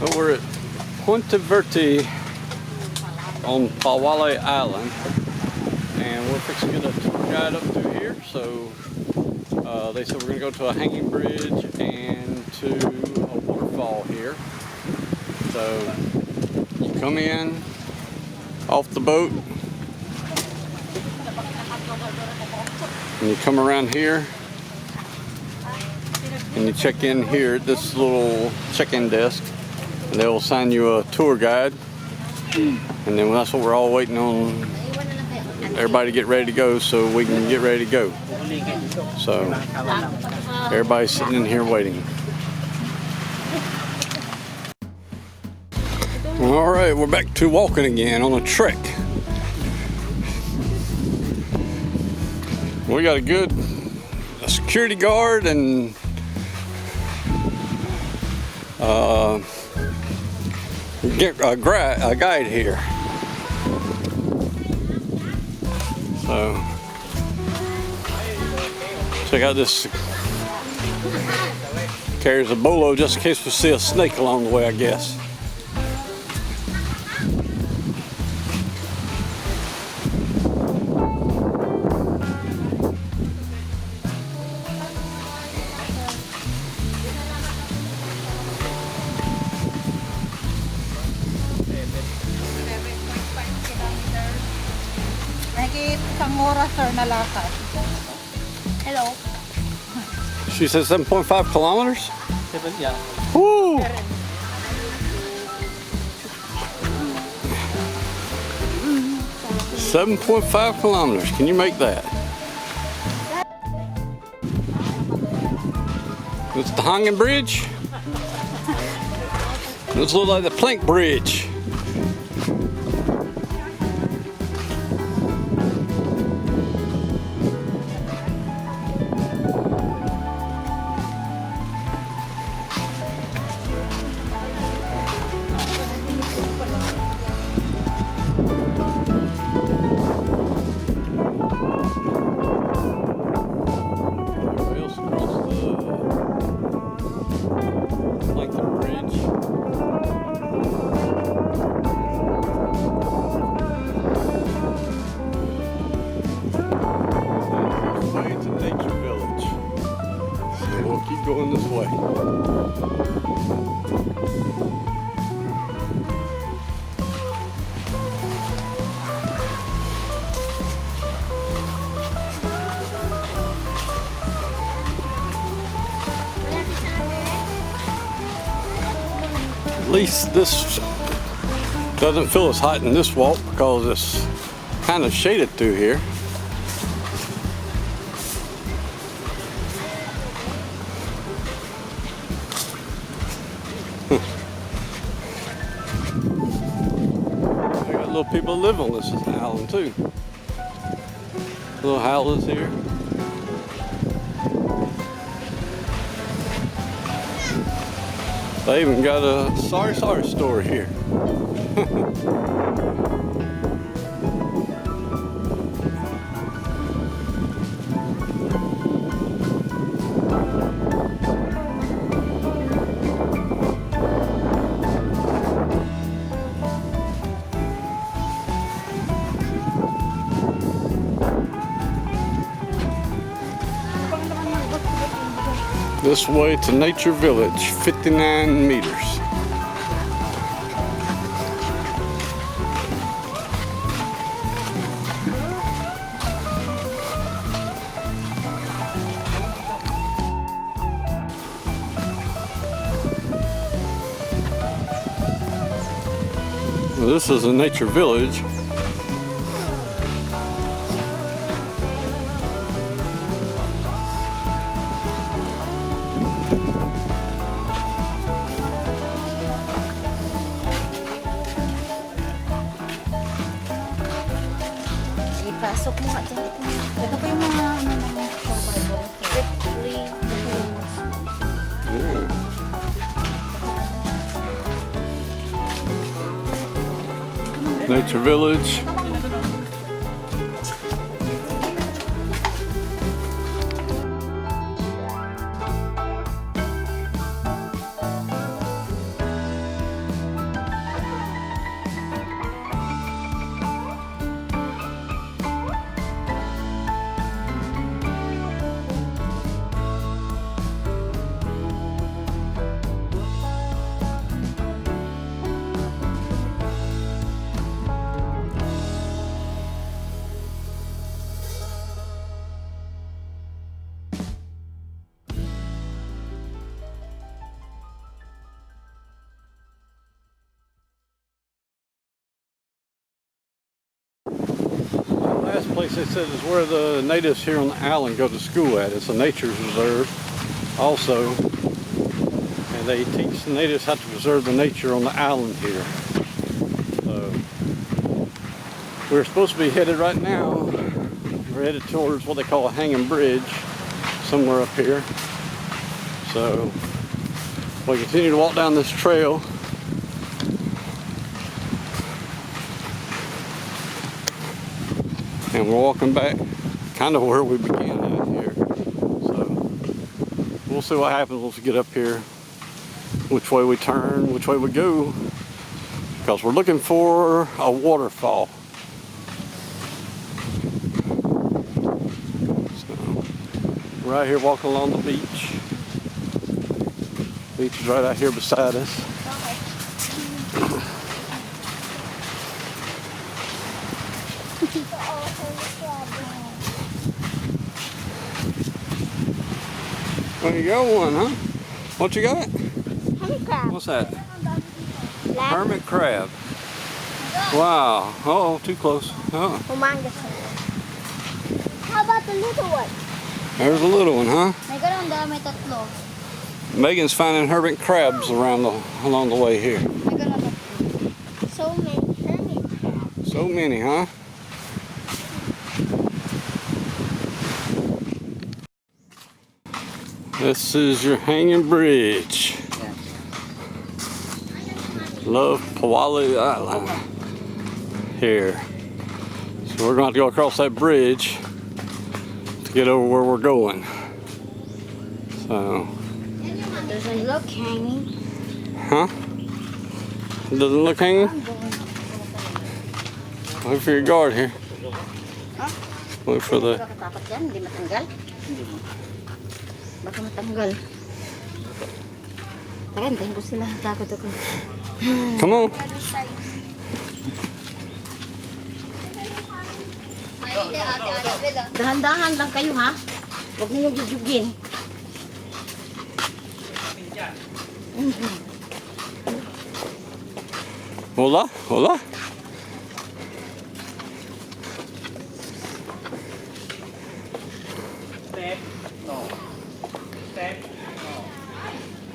Well, we're at Punta Verde on Palaui Island, and we're fixing to get a tour guide up through here. So they said we're going to go to a hanging bridge and to a waterfall here. So you come in off the boat and you come around here and you check in here at this little check-in desk, and they'll assign you a tour guide, and then that's what we're all waiting on, everybody to get ready to go so we can get ready to go. So everybody's sitting in here waiting. All right, we're back to walking again on a trek. We got a security guard and a guide here. So check out this. Carries a bolo just in case we see a snake along the way, I guess. Hello. She said 7.5 kilometers? 7, yeah. Woo! 7.5 kilometers. Can you make that? It's the hanging bridge. This looks like the plank bridge. Keep going this way. At least this doesn't feel as hot in this walk because it's kind of shaded through here. Little people live on this island too. Little houses here. They even got a sorry store here. This way to Nature Village, 59 meters. Well, this is a Nature Village. Pasok mo at ito po yung mga Nature Village. place they said is where the natives here on the island go to school at. It's a nature reserve also. And they teach the natives how to preserve the nature on the island here. So we're supposed to be headed right now. We're headed towards what they call a hanging bridge somewhere up here. So we'll continue to walk down this trail. And we're walking back kind of where we began at here. So we'll see what happens once we get up here, which way we turn, which way we go, because we're looking for a waterfall. So we're out here walking along the beach. The beach is right out here beside us. Well, you got one, huh? What you got? Hermit crab. What's that? Hermit crab. Wow. Oh, too close. Oh. Humongous. How about the little one? There's a little one, huh? May ganun daw, may tatlo. Megan's finding hermit crabs along the way here. May ganun daw. So many hermit crabs. So many, huh? This is your hanging bridge. Love Palaui Island here. So we're going to have to go across that bridge to get over where we're going. So. Doesn't look hanging. Huh? It doesn't look hanging? Wait for your guard here. Huh? Wait for the... Takot yan, hindi matanggal. Baka matanggal. Tara, hintayin ko sila. Takot ako. Come on. Dahan-dahan lang kayo, ha? Huwag niyong jujugin. Hola, hola.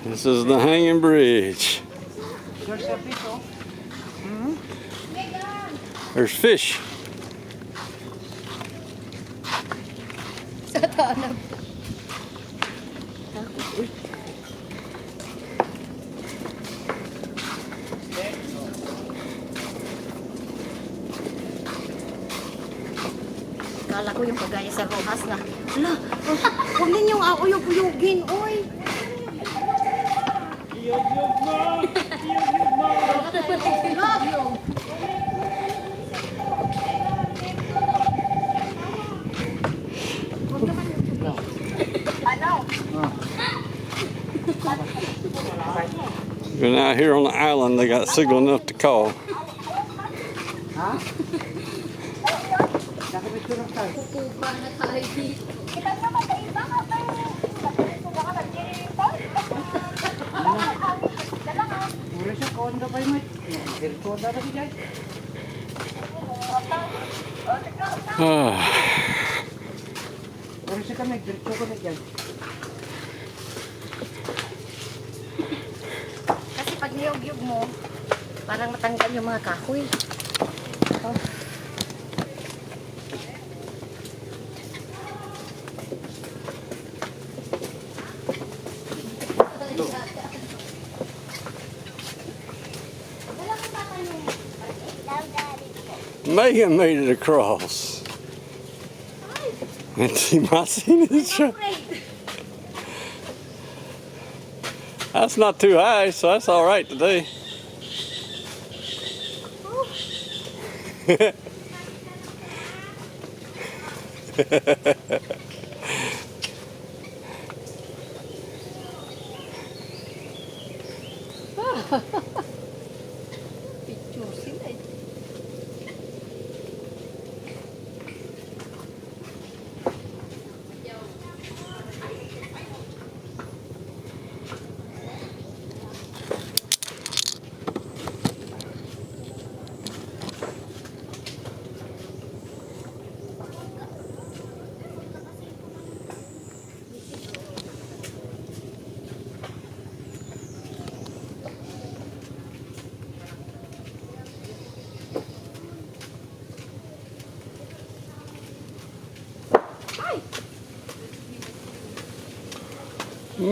This is the hanging bridge. There's fish. Sa tanong. Kala ko yung kagaya sa Rojas na, hala, huwag ninyong uyog-uyugin, oy. Iyog-yog na! Iyog-yog na! Been out here on the island, they got signal enough to call. Kukuha na tayo dito. Kasi pag niyog-yog mo, parang matanggal yung mga kahoy. Oh. Megan made it across. And see my scene is show. That's not too high, so that's all right today. Picture sila eh.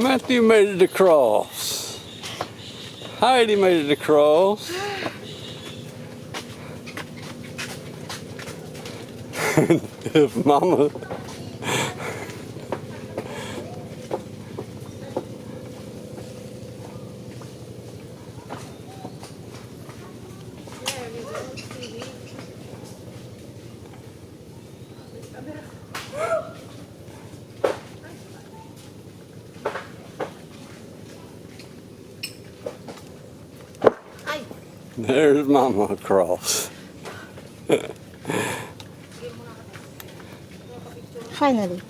Matthew made it across. Heidi made it across. If Mama. There's Mama across. Finally.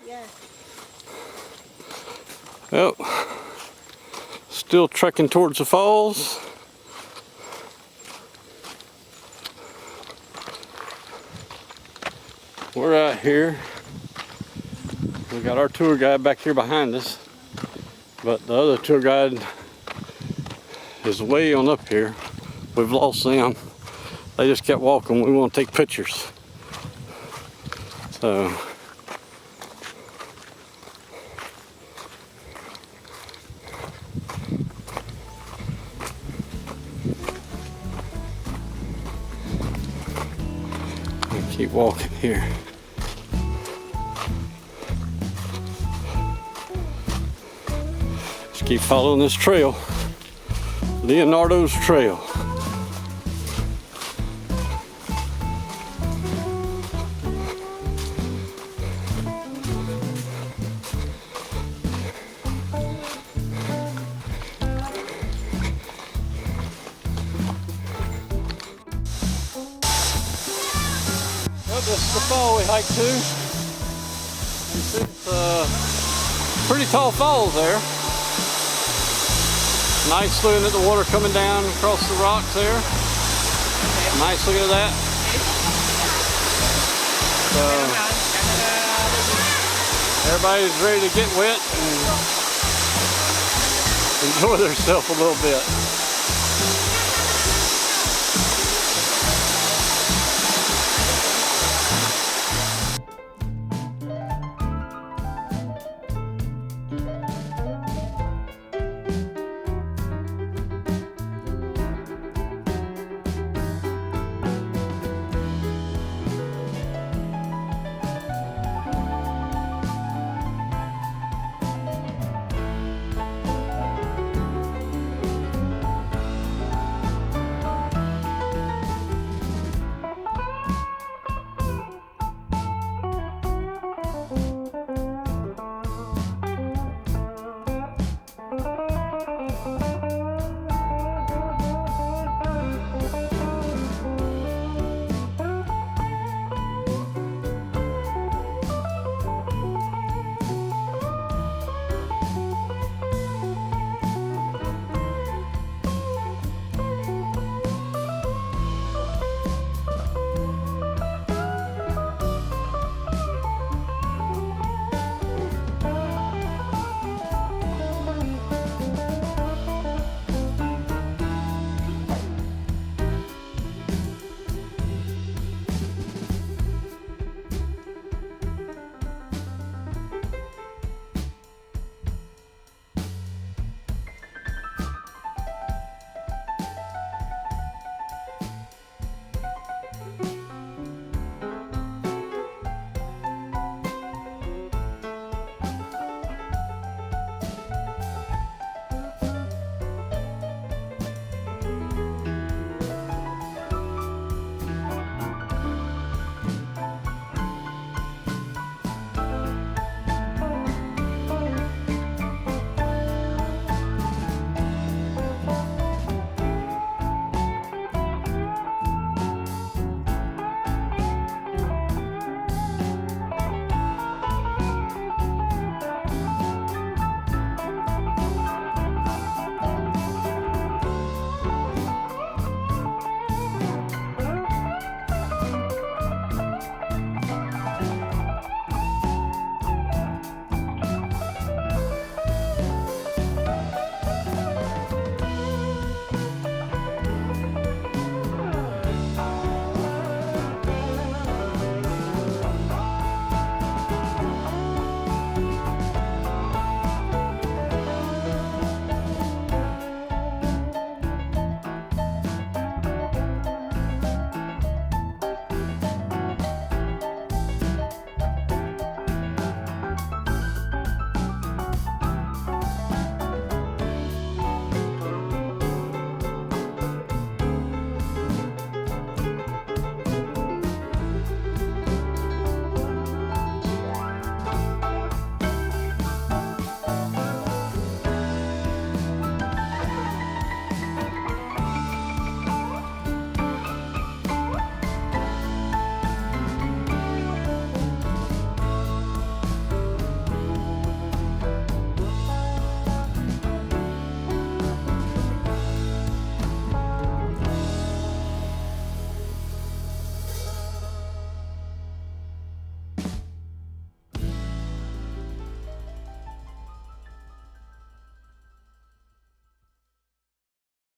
Yeah. Yep. Still trekking towards the falls. We're out here. We got our tour guide back here behind us, but the other tour guide is way on up here. We've lost them. They just kept walking. We want to take pictures. So keep walking here. Just keep following this trail. Leonardo's Trail. This is the fall we hiked to. You see it's pretty tall falls there. Nice looking at the water coming down across the rocks there. Nice looking at that. So, everybody's ready to get wet and enjoy themselves a little bit.